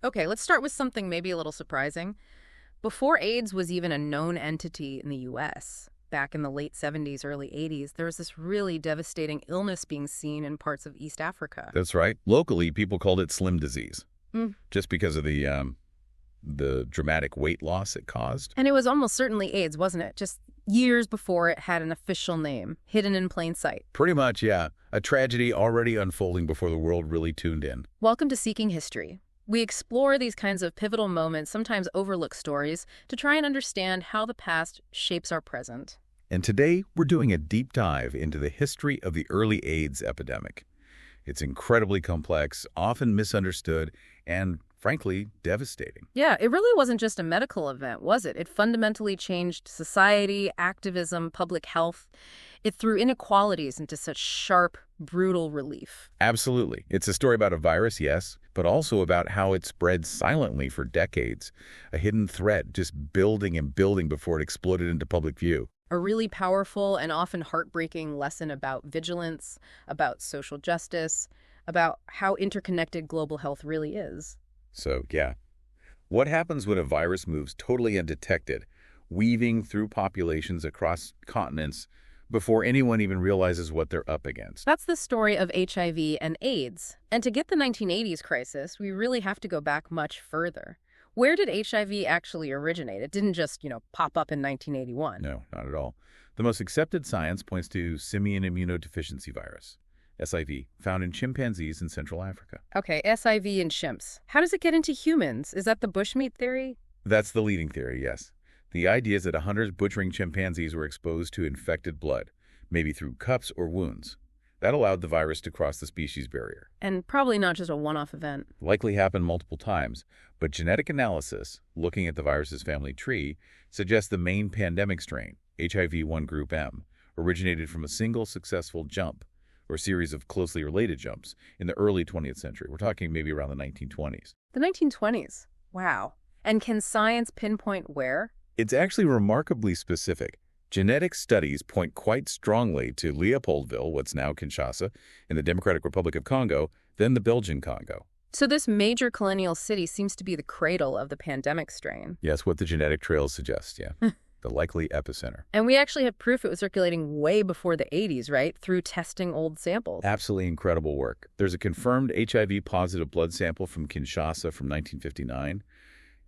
Okay, let's start with something maybe a little surprising. Before AIDS was even a known entity in the US, back in the late 70s, early 80s, there was this really devastating illness being seen in parts of East Africa. That's right. Locally, people called it slim disease, Mm. just because of the dramatic weight loss it caused. And it was almost certainly AIDS, wasn't it? Just years before it had an official name, hidden in plain sight. Pretty much, yeah. A tragedy already unfolding before the world really tuned in. Welcome to Seeking History. We explore these kinds of pivotal moments, sometimes overlooked stories, to try and understand how the past shapes our present. And today, we're doing a deep dive into the history of the early AIDS epidemic. It's incredibly complex, often misunderstood, and frankly, devastating. Yeah, it really wasn't just a medical event, was it? It fundamentally changed society, activism, public health. It threw inequalities into such sharp, brutal relief. Absolutely. It's a story about a virus, yes, but also about how it spread silently for decades. A hidden threat just building and building before it exploded into public view. A really powerful and often heartbreaking lesson about vigilance, about social justice, about how interconnected global health really is. So, yeah. What happens when a virus moves totally undetected, weaving through populations across continents before anyone even realizes what they're up against? That's the story of HIV and AIDS. And to get the 1980s crisis, we really have to go back much further. Where did HIV actually originate? It didn't just, pop up in 1981. No, not at all. The most accepted science points to simian immunodeficiency virus, SIV, found in chimpanzees in Central Africa. Okay, SIV in chimps. How does it get into humans? Is that the bushmeat theory? That's the leading theory, yes. The idea is that hunters butchering chimpanzees were exposed to infected blood, maybe through cuts or wounds. That allowed the virus to cross the species barrier. And probably not just a one-off event. Likely happened multiple times, but genetic analysis, looking at the virus's family tree, suggests the main pandemic strain, HIV-1 group M, originated from a single successful jump, or series of closely related jumps, in the early 20th century. We're talking maybe around the 1920s. The 1920s? Wow. And can science pinpoint where? It's actually remarkably specific. Genetic studies point quite strongly to Leopoldville, what's now Kinshasa, in the Democratic Republic of Congo, then the Belgian Congo. So this major colonial city seems to be the cradle of the pandemic strain. Yes, what the genetic trails suggest, yeah. The likely epicenter. And we actually have proof it was circulating way before the 80s, right? Through testing old samples. Absolutely incredible work. There's a confirmed HIV-positive blood sample from Kinshasa from 1959,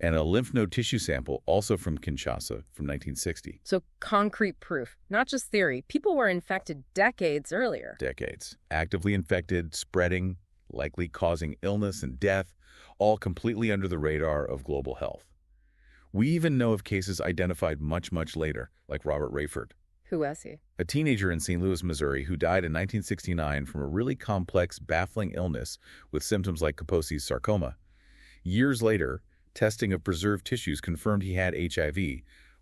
and a lymph node tissue sample also from Kinshasa from 1960. So concrete proof, not just theory. People were infected decades earlier. Decades. Actively infected, spreading, likely causing illness and death, all completely under the radar of global health. We even know of cases identified much, much later, like Robert Rayford, Who was he? a teenager in St. Louis, Missouri, who died in 1969 from a really complex, baffling illness with symptoms like Kaposi's sarcoma. Years later, testing of preserved tissues confirmed he had HIV,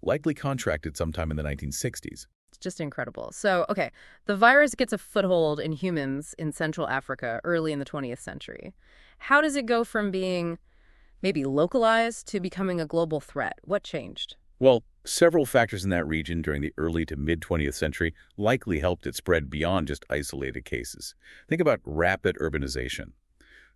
likely contracted sometime in the 1960s. It's just incredible. So, okay, the virus gets a foothold in humans in Central Africa early in the 20th century. How does it go from being maybe localized to becoming a global threat? What changed? Well, several factors in that region during the early to mid-20th century likely helped it spread beyond just isolated cases. Think about rapid urbanization.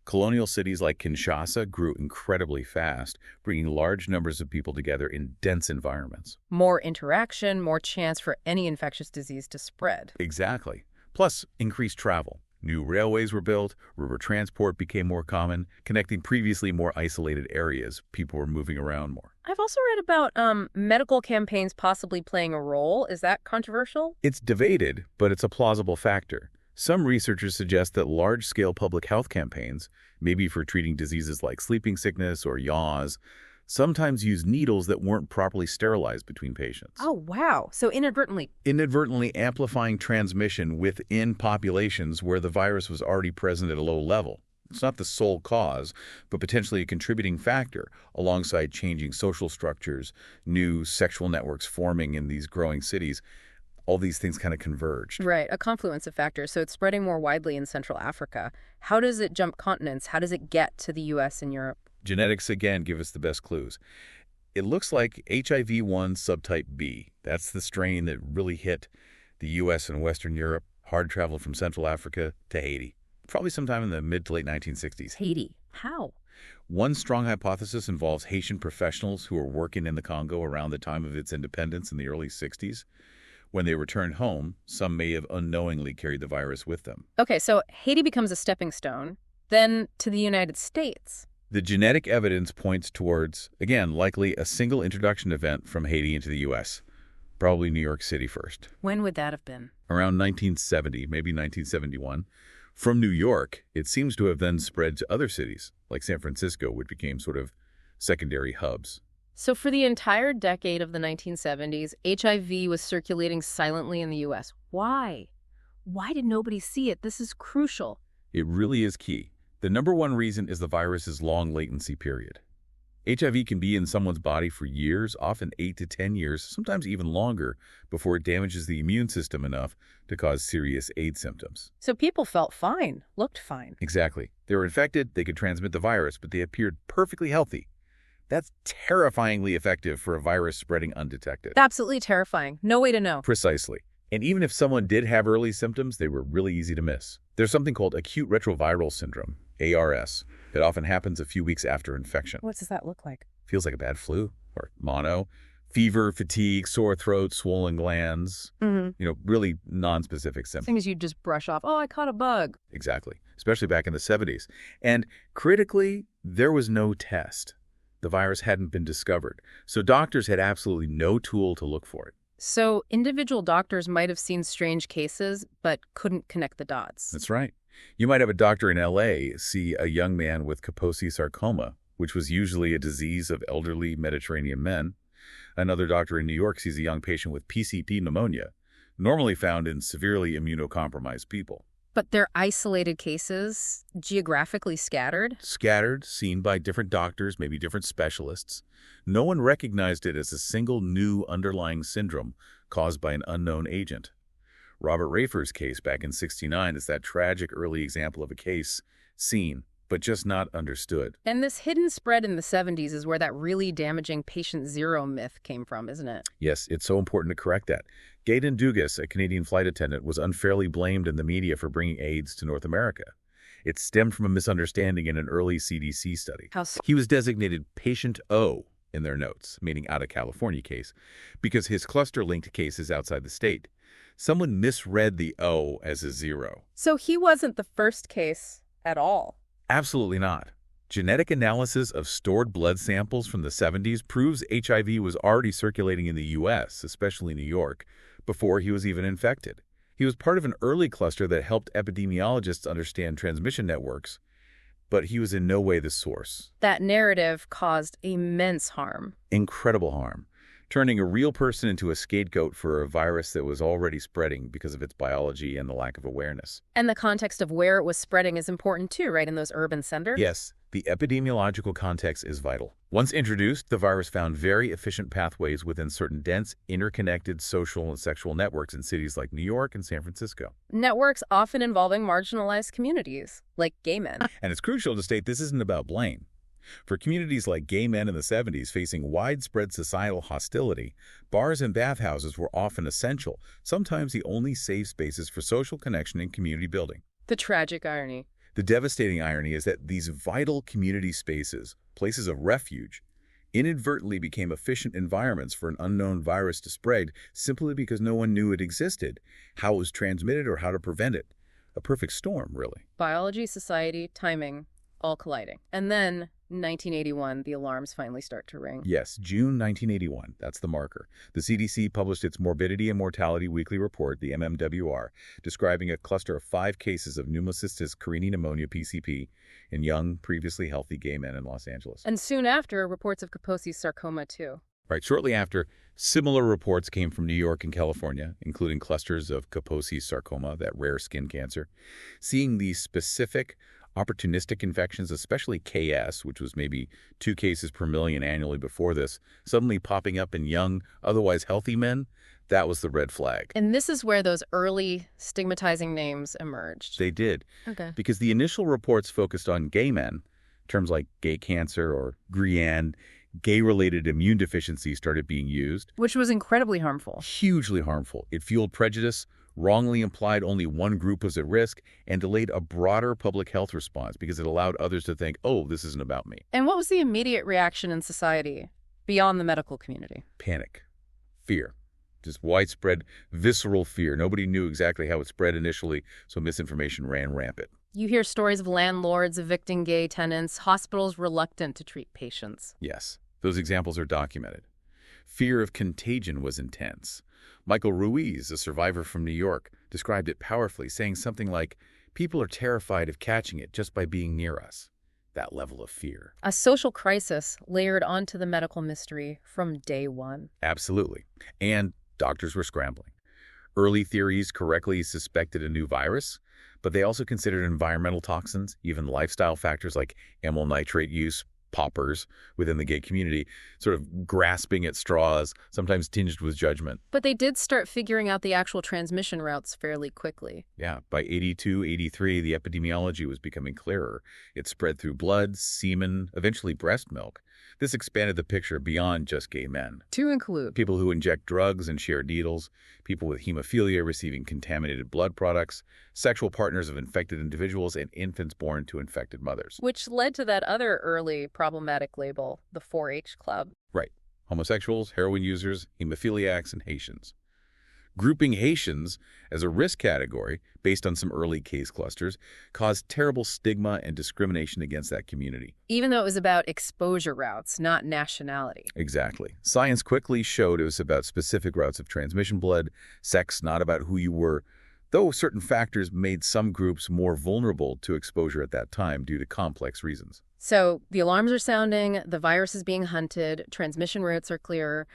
Colonial cities like Kinshasa grew incredibly fast, bringing large numbers of people together in dense environments. More interaction, more chance for any infectious disease to spread. Exactly. Plus, increased travel. New railways were built, river transport became more common, connecting previously more isolated areas. People were moving around more. I've also read about medical campaigns possibly playing a role. Is that controversial? It's debated, but it's a plausible factor. Some researchers suggest that large-scale public health campaigns, maybe for treating diseases like sleeping sickness or yaws, sometimes use needles that weren't properly sterilized between patients. Oh, wow. So Inadvertently amplifying transmission within populations where the virus was already present at a low level. It's not the sole cause, but potentially a contributing factor alongside changing social structures, new sexual networks forming in these growing cities. All these things kind of converged. Right, a confluence of factors. So it's spreading more widely in Central Africa. How does it jump continents? How does it get to the U.S. and Europe? Genetics, again, give us the best clues. It looks like HIV-1 subtype B. That's the strain that really hit the U.S. and Western Europe, hard traveled from Central Africa to Haiti, probably sometime in the mid to late 1960s. Haiti. How? One strong hypothesis involves Haitian professionals who were working in the Congo around the time of its independence in the early 60s. When they returned home, some may have unknowingly carried the virus with them. Okay, so Haiti becomes a stepping stone, then to the United States. The genetic evidence points towards, again, likely a single introduction event from Haiti into the U.S., probably New York City first. When would that have been? Around 1970, maybe 1971. From New York, it seems to have then spread to other cities, like San Francisco, which became sort of secondary hubs. So for the entire decade of the 1970s, HIV was circulating silently in the U.S. Why? Why did nobody see it? This is crucial. It really is key. The number one reason is the virus's long latency period. HIV can be in someone's body for years, often 8 to 10 years, sometimes even longer, before it damages the immune system enough to cause serious AIDS symptoms. So people felt fine, looked fine. Exactly. They were infected, they could transmit the virus, but they appeared perfectly healthy. That's terrifyingly effective for a virus spreading undetected. Absolutely terrifying. No way to know. Precisely. And even if someone did have early symptoms, they were really easy to miss. There's something called acute retroviral syndrome, ARS. It often happens a few weeks after infection. What does that look like? Feels like a bad flu or mono. Fever, fatigue, sore throat, swollen glands. Really non-specific symptoms. Things you just brush off. Oh, I caught a bug. Exactly. Especially back in the 70s. And critically, there was no test. The virus hadn't been discovered. So doctors had absolutely no tool to look for it. So individual doctors might have seen strange cases, but couldn't connect the dots. That's right. You might have a doctor in L.A. see a young man with Kaposi sarcoma, which was usually a disease of elderly Mediterranean men. Another doctor in New York sees a young patient with PCP pneumonia, normally found in severely immunocompromised people. But they're isolated cases, geographically scattered? Scattered, seen by different doctors, maybe different specialists. No one recognized it as a single new underlying syndrome caused by an unknown agent. Robert Rafer's case back in '69 is that tragic early example of a case seen, but just not understood. And this hidden spread in the 70s is where that really damaging patient zero myth came from, isn't it? Yes, it's so important to correct that. Gaydon Dugas, a Canadian flight attendant, was unfairly blamed in the media for bringing AIDS to North America. It stemmed from a misunderstanding in an early CDC study. He was designated Patient O in their notes, meaning out of California case, because his cluster linked cases outside the state. Someone misread the O as a zero. So he wasn't the first case at all? Absolutely not. Genetic analysis of stored blood samples from the 70s proves HIV was already circulating in the U.S., especially New York, before he was even infected. He was part of an early cluster that helped epidemiologists understand transmission networks, but he was in no way the source. That narrative caused immense harm. Incredible harm, turning a real person into a scapegoat for a virus that was already spreading because of its biology and the lack of awareness. And the context of where it was spreading is important too, right, in those urban centers? Yes, the epidemiological context is vital. Once introduced, the virus found very efficient pathways within certain dense, interconnected social and sexual networks in cities like New York and San Francisco. Networks often involving marginalized communities, like gay men. And it's crucial to state this isn't about blame. For communities like gay men in the 70s facing widespread societal hostility, bars and bathhouses were often essential, sometimes the only safe spaces for social connection and community building. The tragic irony. The devastating irony is that these vital community spaces, places of refuge, inadvertently became efficient environments for an unknown virus to spread simply because no one knew it existed, how it was transmitted, or how to prevent it. A perfect storm, really. Biology, society, timing, all colliding. And then, 1981, the alarms finally start to ring. Yes, June 1981. That's the marker. The CDC published its Morbidity and Mortality Weekly Report, the MMWR, describing a cluster of 5 cases of Pneumocystis carinii pneumonia PCP in young, previously healthy gay men in Los Angeles. And soon after, reports of Kaposi's sarcoma, too. Right, shortly after, similar reports came from New York and California, including clusters of Kaposi's sarcoma, that rare skin cancer. Seeing these specific opportunistic infections, especially KS, which was maybe 2 cases per million annually before this, suddenly popping up in young, otherwise healthy men, that was the red flag. And this is where those early stigmatizing names emerged. They did. Okay. Because the initial reports focused on gay men, terms like gay cancer or GRIAN, gay-related immune deficiency started being used. Which was incredibly harmful. Hugely harmful. It fueled prejudice, wrongly implied only one group was at risk, and delayed a broader public health response because it allowed others to think, oh, this isn't about me. And what was the immediate reaction in society beyond the medical community? Panic. Fear. Just widespread, visceral fear. Nobody knew exactly how it spread initially, so misinformation ran rampant. You hear stories of landlords evicting gay tenants, hospitals reluctant to treat patients. Yes, those examples are documented. Fear of contagion was intense. Michael Ruiz, a survivor from New York, described it powerfully, saying something like, "People are terrified of catching it just by being near us." That level of fear. A social crisis layered onto the medical mystery from day one. Absolutely. And doctors were scrambling. Early theories correctly suspected a new virus, but they also considered environmental toxins, even lifestyle factors like amyl nitrate use, poppers within the gay community, sort of grasping at straws, sometimes tinged with judgment. But they did start figuring out the actual transmission routes fairly quickly. Yeah, by 82, 83, the epidemiology was becoming clearer. It spread through blood, semen, eventually breast milk. This expanded the picture beyond just gay men. To include People who inject drugs and share needles, people with hemophilia receiving contaminated blood products, sexual partners of infected individuals, and infants born to infected mothers. which led to that other early problematic label, the 4-H Club. Right. Homosexuals, heroin users, hemophiliacs, and Haitians. Grouping Haitians as a risk category based on some early case clusters caused terrible stigma and discrimination against that community. Even though it was about exposure routes, not nationality. Exactly. Science quickly showed it was about specific routes of transmission, blood, sex, not about who you were, though certain factors made some groups more vulnerable to exposure at that time due to complex reasons. So the alarms are sounding, the virus is being hunted, transmission routes are clearer.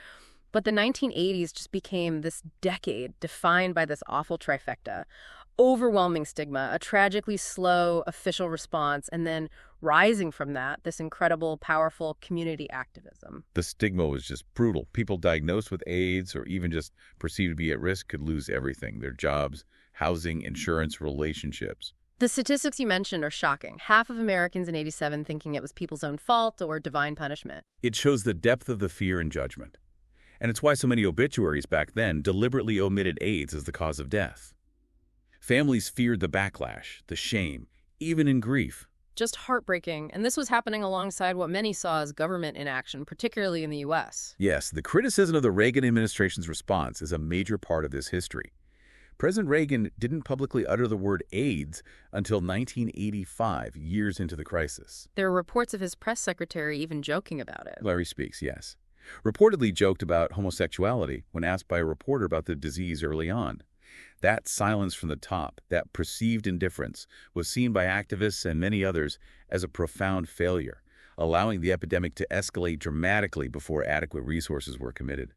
But the 1980s just became this decade defined by this awful trifecta. Overwhelming stigma, a tragically slow official response, and then rising from that, this incredible, powerful community activism. The stigma was just brutal. People diagnosed with AIDS or even just perceived to be at risk could lose everything, their jobs, housing, insurance, relationships. The statistics you mentioned are shocking. Half of Americans in 87 thinking it was people's own fault or divine punishment. It shows the depth of the fear and judgment. And it's why so many obituaries back then deliberately omitted AIDS as the cause of death. Families feared the backlash, the shame, even in grief. Just heartbreaking, and this was happening alongside what many saw as government inaction, particularly in the U.S. Yes, the criticism of the Reagan administration's response is a major part of this history. President Reagan didn't publicly utter the word AIDS until 1985, years into the crisis. There are reports of his press secretary even joking about it. Larry Speaks, yes. Reportedly joked about homosexuality when asked by a reporter about the disease early on. That silence from the top, that perceived indifference, was seen by activists and many others as a profound failure, allowing the epidemic to escalate dramatically before adequate resources were committed.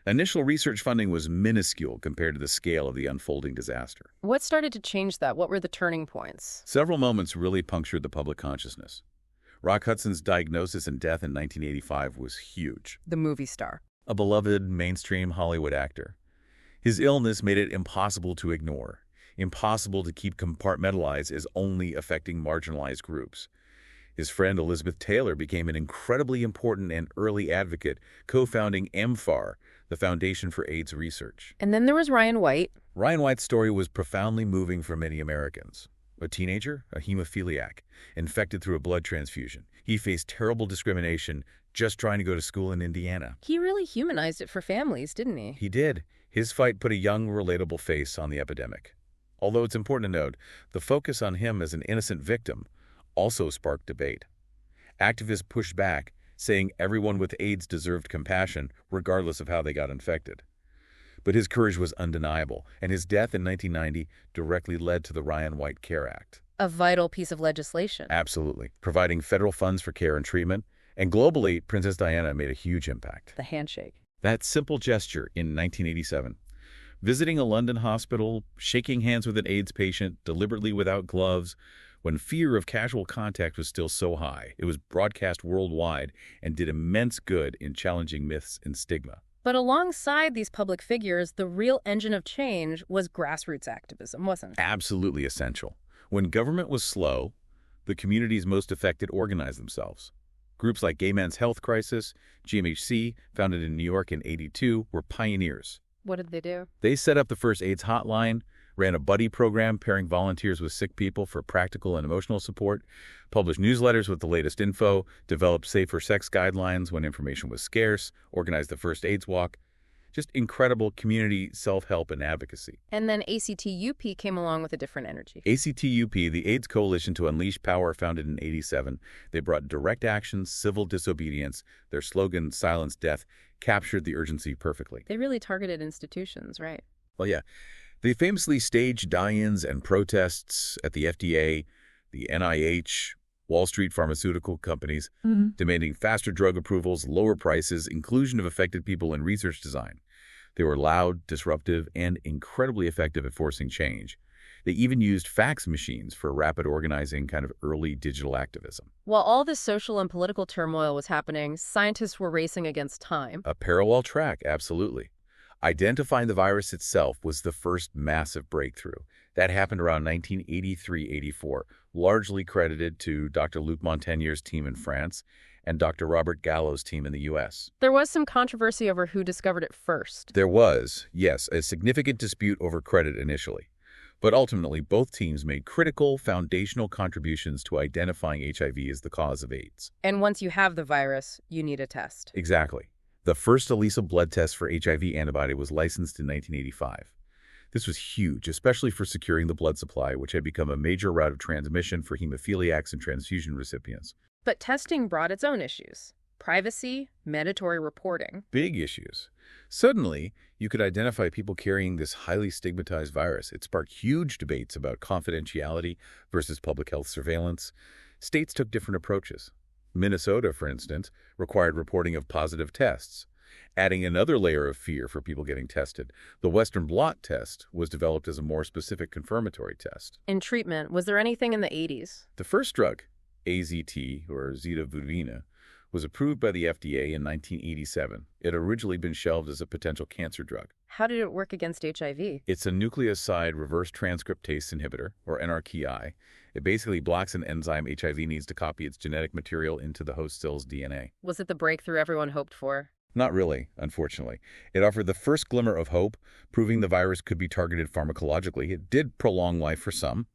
Initial research funding was minuscule compared to the scale of the unfolding disaster. What started to change that? What were the turning points? Several moments really punctured the public consciousness. Rock Hudson's diagnosis and death in 1985 was huge. The movie star. A beloved mainstream Hollywood actor. His illness made it impossible to ignore, impossible to keep compartmentalized as only affecting marginalized groups. His friend Elizabeth Taylor became an incredibly important and early advocate, co-founding MFAR, the Foundation for AIDS Research. And then there was Ryan White. Ryan White's story was profoundly moving for many Americans. A teenager, a hemophiliac, infected through a blood transfusion. He faced terrible discrimination just trying to go to school in Indiana. He really humanized it for families, didn't he? He did. His fight put a young, relatable face on the epidemic. Although it's important to note, the focus on him as an innocent victim also sparked debate. Activists pushed back, saying everyone with AIDS deserved compassion, regardless of how they got infected. But his courage was undeniable, and his death in 1990 directly led to the Ryan White Care Act. A vital piece of legislation. Absolutely. Providing federal funds for care and treatment. And globally, Princess Diana made a huge impact. The handshake. That simple gesture in 1987. Visiting a London hospital, shaking hands with an AIDS patient, deliberately without gloves, when fear of casual contact was still so high. It was broadcast worldwide and did immense good in challenging myths and stigma. But alongside these public figures, the real engine of change was grassroots activism, wasn't it? Absolutely essential. When government was slow, the communities most affected organized themselves. Groups like Gay Men's Health Crisis, GMHC, founded in New York in '82, were pioneers. What did they do? They set up the first AIDS hotline, ran a buddy program pairing volunteers with sick people for practical and emotional support, published newsletters with the latest info, developed safer sex guidelines when information was scarce, organized the first AIDS walk. Just incredible community self-help and advocacy. And then ACTUP came along with a different energy. ACTUP, the AIDS Coalition to Unleash Power, founded in '87. They brought direct action, civil disobedience. Their slogan, Silence Death, captured the urgency perfectly. They really targeted institutions, right? Well, yeah. They famously staged die-ins and protests at the FDA, the NIH, Wall Street pharmaceutical companies, demanding faster drug approvals, lower prices, inclusion of affected people in research design. They were loud, disruptive, and incredibly effective at forcing change. They even used fax machines for rapid organizing, kind of early digital activism. While all this social and political turmoil was happening, scientists were racing against time. A parallel track, absolutely. Identifying the virus itself was the first massive breakthrough. That happened around 1983-84, largely credited to Dr. Luc Montagnier's team in France and Dr. Robert Gallo's team in the U.S. There was some controversy over who discovered it first. There was, yes, a significant dispute over credit initially. But ultimately, both teams made critical, foundational contributions to identifying HIV as the cause of AIDS. And once you have the virus, you need a test. Exactly. The first ELISA blood test for HIV antibody was licensed in 1985. This was huge, especially for securing the blood supply, which had become a major route of transmission for hemophiliacs and transfusion recipients. But testing brought its own issues. Privacy, mandatory reporting. Big issues. Suddenly, you could identify people carrying this highly stigmatized virus. It sparked huge debates about confidentiality versus public health surveillance. States took different approaches. Minnesota, for instance, required reporting of positive tests, adding another layer of fear for people getting tested. The Western blot test was developed as a more specific confirmatory test. In treatment, was there anything in the 80s? The first drug, AZT, or zidovudine, was approved by the FDA in 1987. It had originally been shelved as a potential cancer drug. How did it work against HIV? It's a nucleoside reverse transcriptase inhibitor, or NRTI. It basically blocks an enzyme HIV needs to copy its genetic material into the host cell's DNA. Was it the breakthrough everyone hoped for? Not really, unfortunately. It offered the first glimmer of hope, proving the virus could be targeted pharmacologically. It did prolong life for some,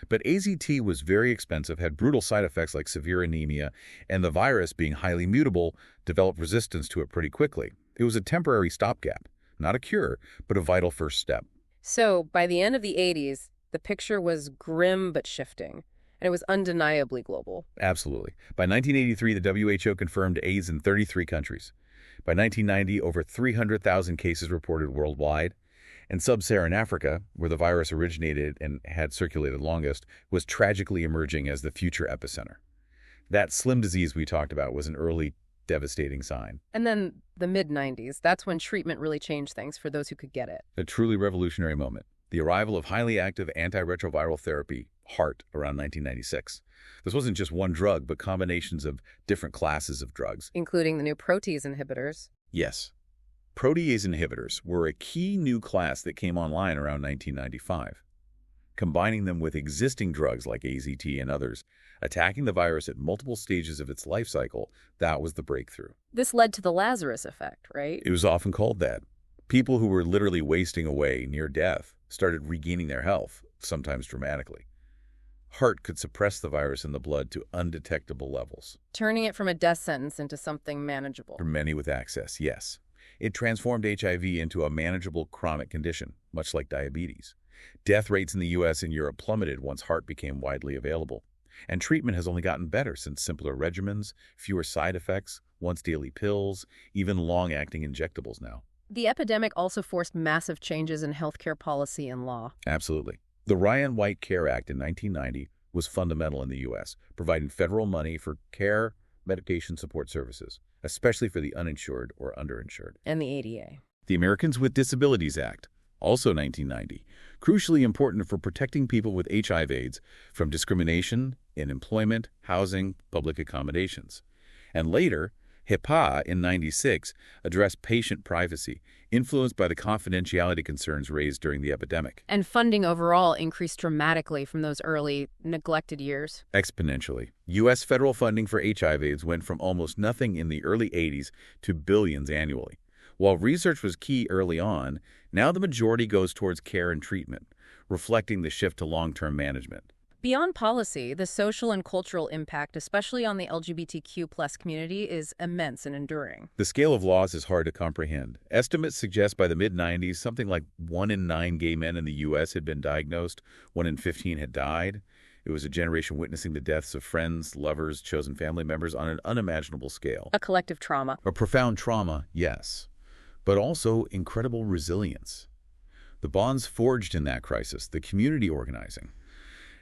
but AZT was very expensive, had brutal side effects like severe anemia, and the virus, being highly mutable, developed resistance to it pretty quickly. It was a temporary stopgap, not a cure, but a vital first step. So, by the end of the 80s, the picture was grim but shifting, and it was undeniably global. Absolutely. By 1983, the WHO confirmed AIDS in 33 countries. By 1990, over 300,000 cases reported worldwide. And sub-Saharan Africa, where the virus originated and had circulated longest, was tragically emerging as the future epicenter. That slim disease we talked about was an early, devastating sign. And then the mid-90s, that's when treatment really changed things for those who could get it. A truly revolutionary moment. The arrival of highly active antiretroviral therapy, HAART, around 1996. This wasn't just one drug, but combinations of different classes of drugs. Including the new protease inhibitors. Yes. Protease inhibitors were a key new class that came online around 1995. Combining them with existing drugs like AZT and others, attacking the virus at multiple stages of its life cycle, that was the breakthrough. This led to the Lazarus effect, right? It was often called that. People who were literally wasting away near death started regaining their health, sometimes dramatically. HAART could suppress the virus in the blood to undetectable levels. Turning it from a death sentence into something manageable. For many with access, yes. It transformed HIV into a manageable chronic condition, much like diabetes. Death rates in the U.S. and Europe plummeted once HAART became widely available. And treatment has only gotten better since simpler regimens, fewer side effects, once-daily pills, even long-acting injectables now. The epidemic also forced massive changes in healthcare policy and law. Absolutely. The Ryan White Care Act in 1990 was fundamental in the U.S., providing federal money for care, medication support services, especially for the uninsured or underinsured. And the ADA. The Americans with Disabilities Act, also 1990, crucially important for protecting people with HIV/AIDS from discrimination in employment, housing, public accommodations. And later, HIPAA in 96 addressed patient privacy, influenced by the confidentiality concerns raised during the epidemic. And funding overall increased dramatically from those early, neglected years. Exponentially. U.S. federal funding for HIV/AIDS went from almost nothing in the early 80s to billions annually. While research was key early on, now the majority goes towards care and treatment, reflecting the shift to long-term management. Beyond policy, the social and cultural impact, especially on the LGBTQ+ community, is immense and enduring. The scale of loss is hard to comprehend. Estimates suggest by the mid-90s, something like 1 in 9 gay men in the U.S. had been diagnosed, 1 in 15 had died. It was a generation witnessing the deaths of friends, lovers, chosen family members on an unimaginable scale. A collective trauma. A profound trauma, yes, but also incredible resilience. The bonds forged in that crisis, the community organizing,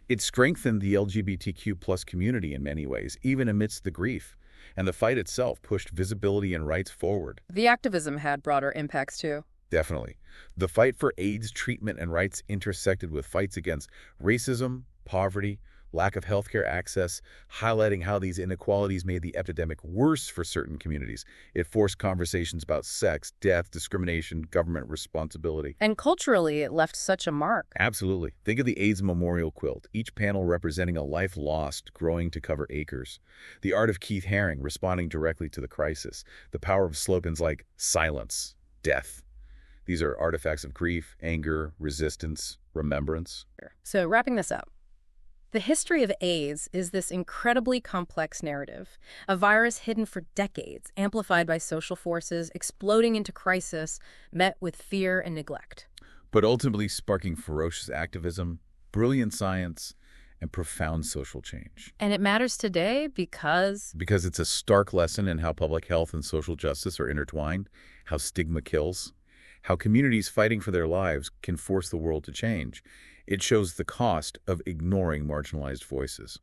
it strengthened the LGBTQ+ community in many ways, even amidst the grief. And the fight itself pushed visibility and rights forward. The activism had broader impacts, too. Definitely. The fight for AIDS treatment and rights intersected with fights against racism, poverty, lack of healthcare access, highlighting how these inequalities made the epidemic worse for certain communities. It forced conversations about sex, death, discrimination, government responsibility. And culturally, it left such a mark. Absolutely. Think of the AIDS memorial quilt, each panel representing a life lost, growing to cover acres. The art of Keith Haring responding directly to the crisis. The power of slogans like silence, death. These are artifacts of grief, anger, resistance, remembrance. So wrapping this up. The history of AIDS is this incredibly complex narrative, a virus hidden for decades, amplified by social forces, exploding into crisis, met with fear and neglect. But ultimately sparking ferocious activism, brilliant science, and profound social change. And it matters today because it's a stark lesson in how public health and social justice are intertwined, how stigma kills, how communities fighting for their lives can force the world to change. It shows the cost of ignoring marginalized voices.